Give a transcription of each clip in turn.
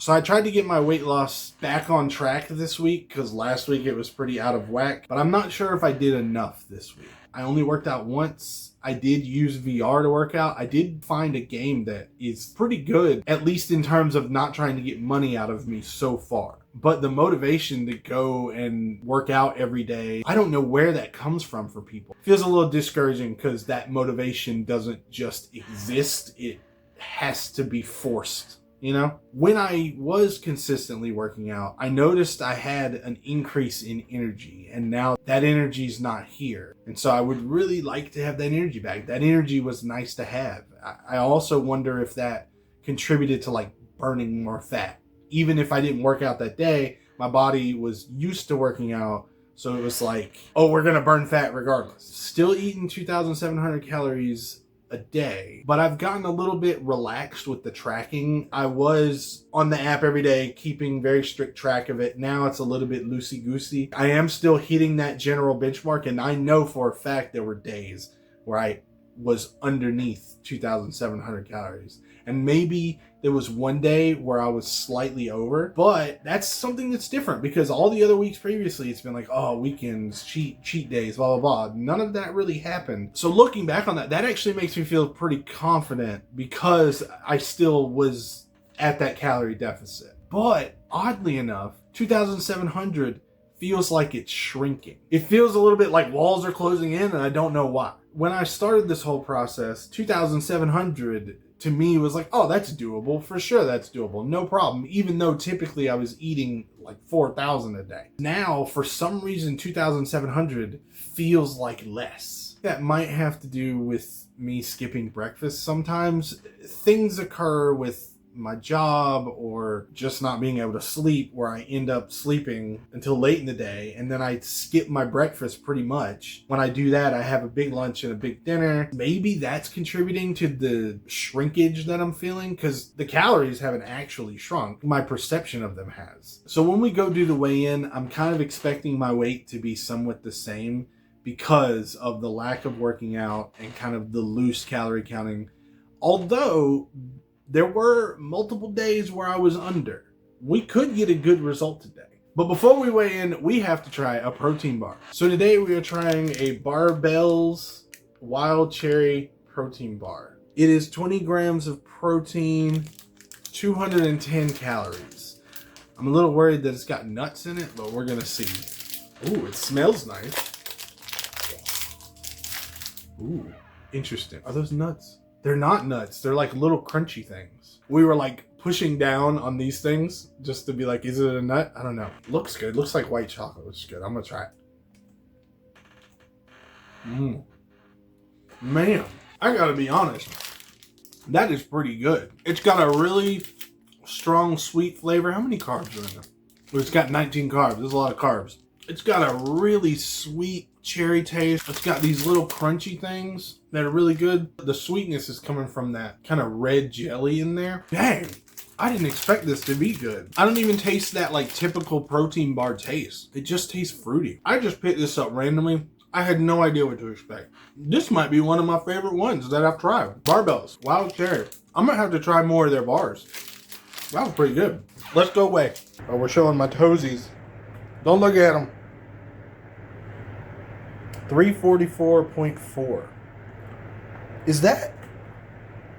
So I tried to get my weight loss back on track this week because last week it was pretty out of whack, but I'm not sure if I did enough this week. I only worked out once. I did use VR to work out. I did find a game that is pretty good, at least in terms of not trying to get money out of me so far. But the motivation to go and work out every day, I don't know where that comes from for people. It feels a little discouraging because that motivation doesn't just exist. It has to be forced. You know, when I was consistently working out, I noticed I had an increase in energy, and now that energy is not here. And so I would really like to have that energy back. That energy was nice to have. I also wonder if that contributed to like burning more fat. Even if I didn't work out that day, my body was used to working out. So it was like, oh, we're going to burn fat regardless. Still eating 2,700 calories a day, but I've gotten a little bit relaxed with the tracking. I was on the app every day, keeping very strict track of it. Now it's a little bit loosey-goosey. I am still hitting that general benchmark, and I know for a fact there were days where I was underneath 2,700 calories. And maybe there was one day where I was slightly over, but that's something that's different because all the other weeks previously, it's been like, oh, weekends, cheat days, blah, blah, blah. None of that really happened. So looking back on that actually makes me feel pretty confident because I still was at that calorie deficit. But oddly enough, 2,700 feels like it's shrinking. It feels a little bit like walls are closing in, and I don't know why. When I started this whole process, 2,700 to me was like, oh, that's doable. For sure, that's doable. No problem. Even though typically I was eating like 4,000 a day. Now, for some reason, 2,700 feels like less. That might have to do with me skipping breakfast sometimes. Things occur with my job or just not being able to sleep where I end up sleeping until late in the day, and then I skip my breakfast pretty much. When I do that, I have a big lunch and a big dinner. Maybe that's contributing to the shrinkage that I'm feeling because the calories haven't actually shrunk. My perception of them has. So when we go do the weigh-in, I'm kind of expecting my weight to be somewhat the same because of the lack of working out and kind of the loose calorie counting. Although there were multiple days where I was under. We could get a good result today. But before we weigh in, we have to try a protein bar. So today we are trying a Barbell's Wild Cherry Protein Bar. It is 20 grams of protein, 210 calories. I'm a little worried that it's got nuts in it, but we're gonna see. Ooh, it smells nice. Ooh, interesting. Are those nuts? They're not nuts. They're like little crunchy things. We were like pushing down on these things just to be like, is it a nut? I don't know. Looks good. Looks like white chocolate, which is good. I'm gonna try it. Man, I gotta be honest. That is pretty good. It's got a really strong sweet flavor. How many carbs are in there? Well, it's got 19 carbs. There's a lot of carbs. It's got a really sweet cherry taste. It's got these little crunchy things that are really good. The sweetness is coming from that kind of red jelly in there. Dang, I didn't expect this to be good. I don't even taste that like typical protein bar taste. It just tastes fruity. I just picked this up randomly. I had no idea what to expect. This might be one of my favorite ones that I've tried. Barbell's Wild Cherry. I'm gonna have to try more of their bars. That was pretty good. Let's go weigh. Oh, we're showing my toesies. Don't look at them. 344.4. Is that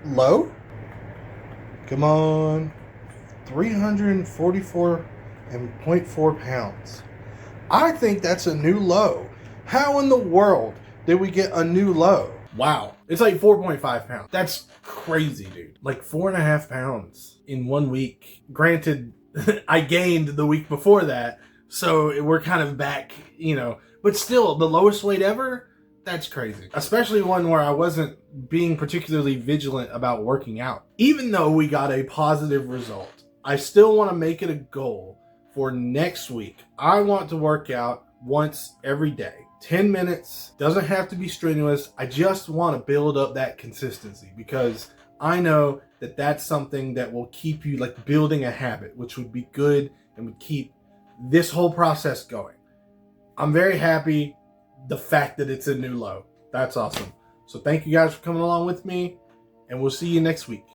low? Come on. 344.4 pounds. I think that's a new low. How in the world did we get a new low? Wow. It's like 4.5 pounds. That's crazy, dude. Like 4.5 pounds in 1 week. Granted, I gained the week before that, so we're kind of back, you know. But still, the lowest weight ever? That's crazy. Especially one where I wasn't being particularly vigilant about working out. Even though we got a positive result, I still want to make it a goal for next week. I want to work out once every day. 10 minutes. Doesn't have to be strenuous. I just want to build up that consistency because I know that that's something that will keep you like building a habit, which would be good and would keep this whole process going. I'm very happy the fact that it's a new low. That's awesome. So thank you guys for coming along with me, and we'll see you next week.